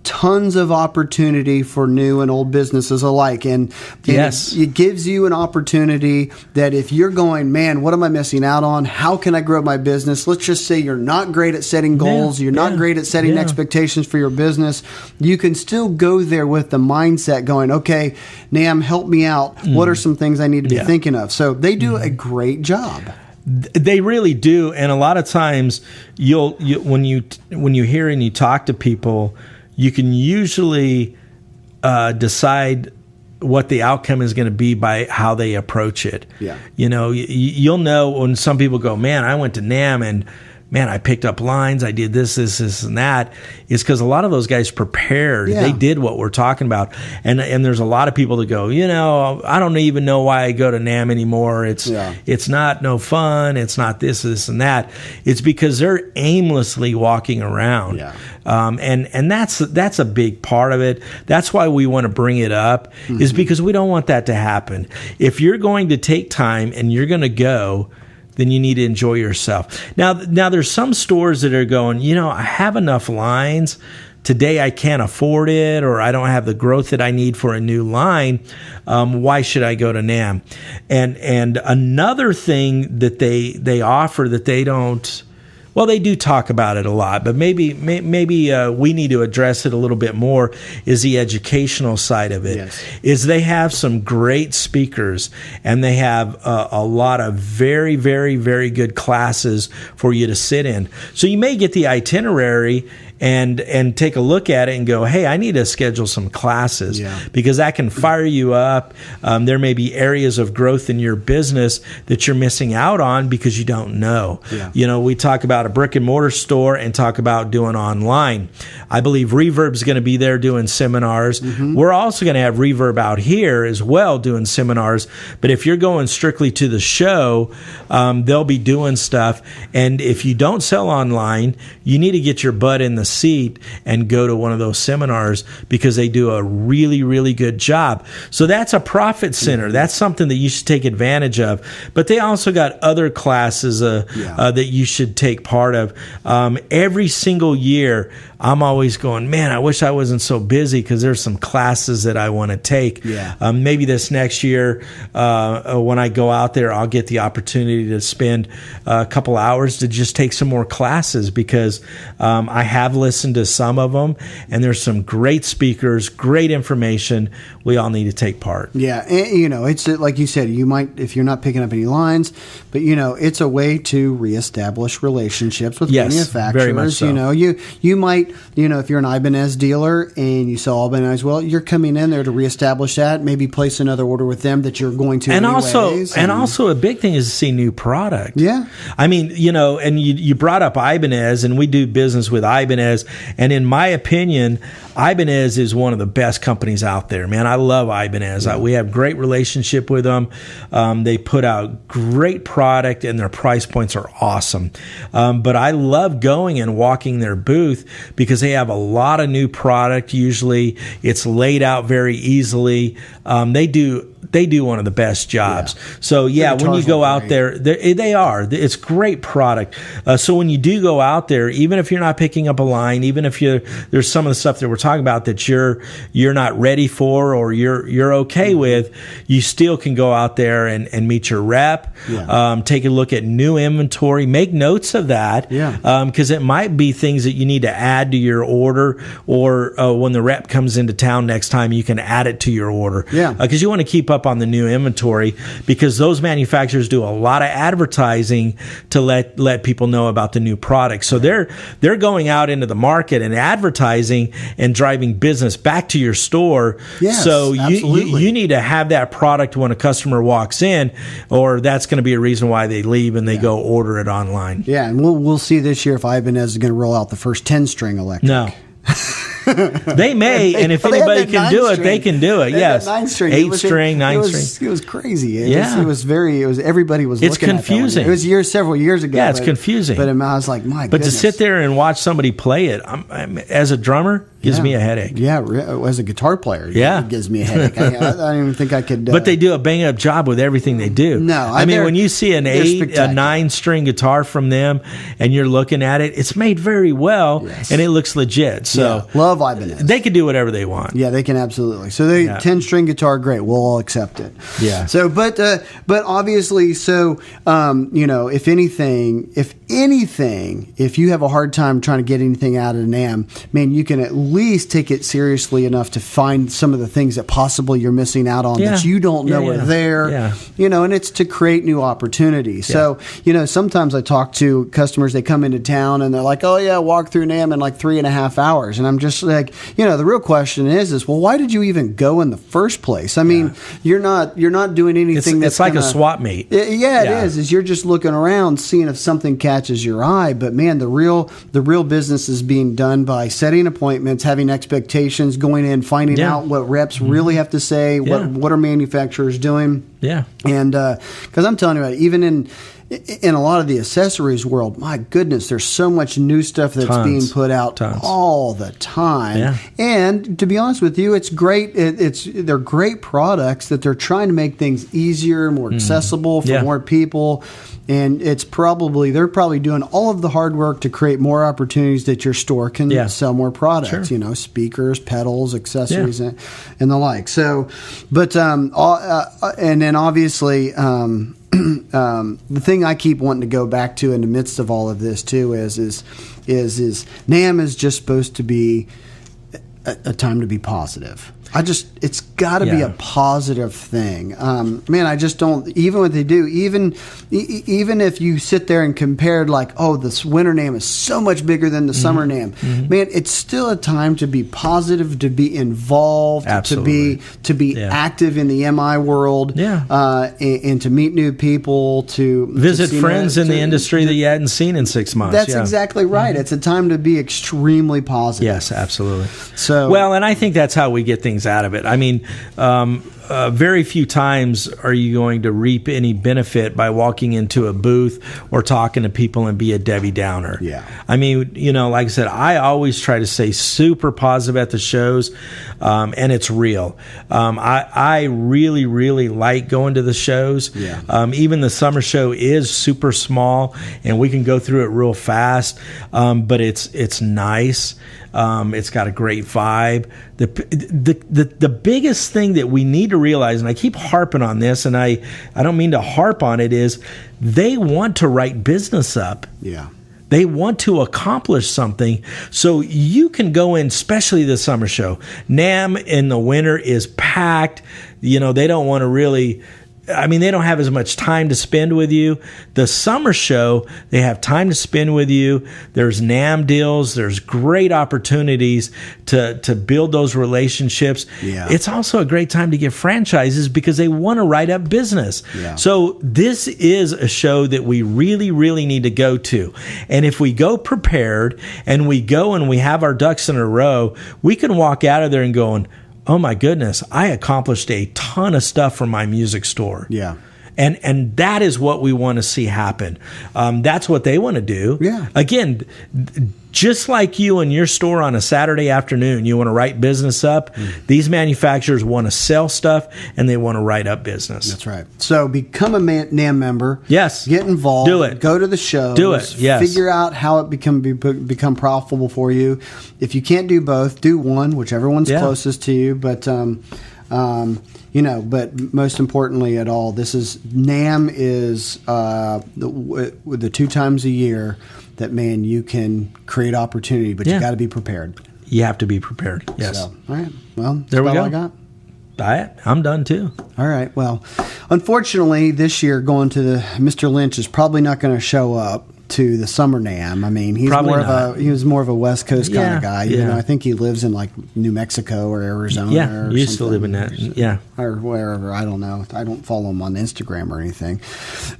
tons of opportunity for new and old businesses alike. And it gives you an opportunity that if you're going, man, what am I missing out on? How can I grow my business? Let's just say you're not great at setting goals. You're not great at setting expectations for your business. You can still go there with the mindset going, okay, NAMM, help me out. What are some things I need to be thinking of? So they do a great job. They really do. And a lot of times when you hear and you talk to people, you can usually decide what the outcome is going to be by how they approach it. Yeah. You'll know when some people go, man, I went to NAMM and man, I picked up lines, I did this, and that. It's because a lot of those guys prepared. Yeah. They did what we're talking about. And there's a lot of people that go, I don't even know why I go to NAMM anymore. It's not no fun. It's not this, and that. It's because they're aimlessly walking around. Yeah. And that's a big part of it. That's why we want to bring it up, is because we don't want that to happen. If you're going to take time and you're going to go, then you need to enjoy yourself. Now there's some stores that are going, I have enough lines. Today I can't afford it, or I don't have the growth that I need for a new line. Why should I go to NAMM? And another thing that they offer that they don't, well, they do talk about it a lot, but maybe we need to address it a little bit more, is the educational side of it. Yes. Is they have some great speakers, and they have a lot of very, very, very good classes for you to sit in. So you may get the itinerary and take a look at it and go, hey, I need to schedule some classes, because that can fire you up. There may be areas of growth in your business that you're missing out on because you don't know. Yeah. We talk about a brick and mortar store and talk about doing online. I believe Reverb's going to be there doing seminars. We're also going to have Reverb out here as well doing seminars. But if you're going strictly to the show, they'll be doing stuff. And if you don't sell online, you need to get your butt in the seat and go to one of those seminars, because they do a really, really good job. So that's a profit center. That's something that you should take advantage of. But they also got other classes that you should take part of. Every single year, I'm always going, man, I wish I wasn't so busy, because there's some classes that I want to take. Maybe this next year, when I go out there, I'll get the opportunity to spend a couple hours to just take some more classes, because I have listened to some of them, and there's some great speakers, great information. We all need to take part. Yeah, and, it's like you said, you might, if you're not picking up any lines, but it's a way to reestablish relationships with manufacturers. Very much so. You might, if you're an Ibanez dealer and you sell Ibanez, well, you're coming in there to reestablish that, maybe place another order with them that you're going to anyways. Also a big thing is to see new product. Yeah. I mean, and you brought up Ibanez, and we do business with Ibanez Ibanez. And in my opinion, Ibanez is one of the best companies out there, man. I love Ibanez. Yeah. We have great relationship with them. They put out great product, and their price points are awesome. But I love going and walking their booth because they have a lot of new product. Usually it's laid out very easily. They do one of the best jobs. Yeah. So when you go out there, they are. It's great product. So when you do go out there, even if you're not picking up a line, even if there's some of the stuff that we're talking about that you're not ready for or you're okay with, you still can go out there and meet your rep. Yeah. Take a look at new inventory. Make notes of that. Yeah. Because it might be things that you need to add to your order, or when the rep comes into town next time, you can add it to your order. Yeah. Because you want to keep up on the new inventory, because those manufacturers do a lot of advertising to let people know about the new products. So they're going out into the market and advertising and driving business back to your store. Yes, so you need to have that product when a customer walks in, or that's going to be a reason why they leave and they go order it online. Yeah, and we'll see this year if Ibanez is going to roll out the first 10-string electric. No. They may, and if anybody can do it, they can do it. Yes, 9-string, 8-string, 9-string. It was crazy. It was everybody was. It's looking confusing. At that one. It was several years ago. Yeah, it's confusing. But I was like, my But goodness. to sit there and watch somebody play it, as a drummer, gives me a headache. Yeah, as a guitar player, it gives me a headache. I don't even think I could. But they do a bang up job with everything they do. No, I mean when you see a 9-string guitar from them, and you're looking at it, it's made very well, and it looks legit. So love Ibanez. They can do whatever they want. Yeah, they can absolutely. So 10-string guitar, great. We'll all accept it. Yeah. So, but obviously, if anything, if you have a hard time trying to get anything out of NAMM, man, you can at least take it seriously enough to find some of the things that possibly you're missing out on that you don't know are there. Yeah. And it's to create new opportunities. Yeah. So, sometimes I talk to customers, they come into town and they're like, oh yeah, walk through NAMM in like 3.5 hours. And I'm just like, the real question is, well, why did you even go in the first place? I mean, you're not doing anything it's like a swap meet. It is you're just looking around, seeing if something catches your eye. But man, the real business is being done by setting appointments, having expectations, going in, finding out what reps really have to say, what are manufacturers doing. Yeah. And because I'm telling you, even in a lot of the accessories world, my goodness, there's so much new stuff that's being put out all the time. Yeah. And to be honest with you, it's great. They're great products that they're trying to make things easier, more accessible for more people. And they're probably doing all of the hard work to create more opportunities that your store can sell more products. Sure. Speakers, pedals, accessories, and the like. So, but and then obviously. The thing I keep wanting to go back to in the midst of all of this too is NAMM is just supposed to be a time to be positive. It's got to be a positive thing. Man, I just don't, even what they do, even if you sit there and compared like, oh, this winter NAMM is so much bigger than the summer NAMM, man, it's still a time to be positive, to be involved, to be active in the MI world, and to meet new people, to visit friends in the industry that you hadn't seen in 6 months. That's exactly right. It's a time to be extremely positive. Yes, absolutely. So, well, and I think that's how we get things out of it. I mean, very few times are you going to reap any benefit by walking into a booth or talking to people and be a Debbie Downer. Yeah. I mean, like I said, I always try to stay super positive at the shows, and it's real. I really, really like going to the shows. Yeah. Even the summer show is super small, and we can go through it real fast, but it's nice. It's got a great vibe. The biggest thing that we need to realize, and I keep harping on this, and I don't mean to harp on it, is they want to write business up. Yeah. They want to accomplish something. So you can go in, especially the summer show. NAMM in the winter is packed. They don't want to really I mean, they don't have as much time to spend with you. The summer show, they have time to spend with you. There's NAMM deals. There's great opportunities to build those relationships. Yeah. It's also a great time to get franchises because they want to write up business. Yeah. So this is a show that we really, really need to go to. And if we go prepared and we go and we have our ducks in a row, we can walk out of there and going, oh my goodness, I accomplished a ton of stuff for my music store. Yeah. And that is what we want to see happen. That's what they want to do. Yeah. Again, just like you and your store on a Saturday afternoon, you want to write business up. These manufacturers want to sell stuff and they want to write up business. That's right. So become a NAMM member. Yes. Get involved. Do it. Go to the shows. Do it. Yes. Figure out how it become profitable for you. If you can't do both, do one, whichever one's closest to you. But but most importantly at all, this is NAMM is the 2 times a year that, man, you can create opportunity, but you got to be prepared. You have to be prepared. Yes. So, all right. Well, that's there we go. All I got. I'm done too. All right. Well, unfortunately, this year going to the Mr. Lynch is probably not going to show up to the summer NAMM. I mean, he was more of a West Coast kind of guy. You know, I think he lives in like New Mexico or Arizona. Yeah, or he used to live in that. Yeah, or wherever. I don't know. I don't follow him on Instagram or anything.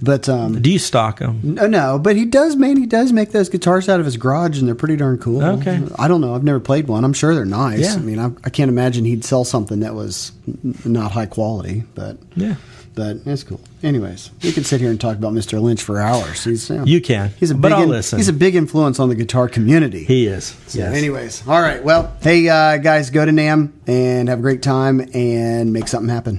But do you stalk him? No, but he does. Man, he does make those guitars out of his garage, and they're pretty darn cool. Okay. I don't know. I've never played one. I'm sure they're nice. Yeah. I mean, I can't imagine he'd sell something that was not high quality, but yeah. But it's cool. Anyways, we can sit here and talk about Mr. Lynch for hours. You can. He's a big influence on the guitar community. He is. So anyways, all right. Well, hey guys, go to NAMM and have a great time and make something happen.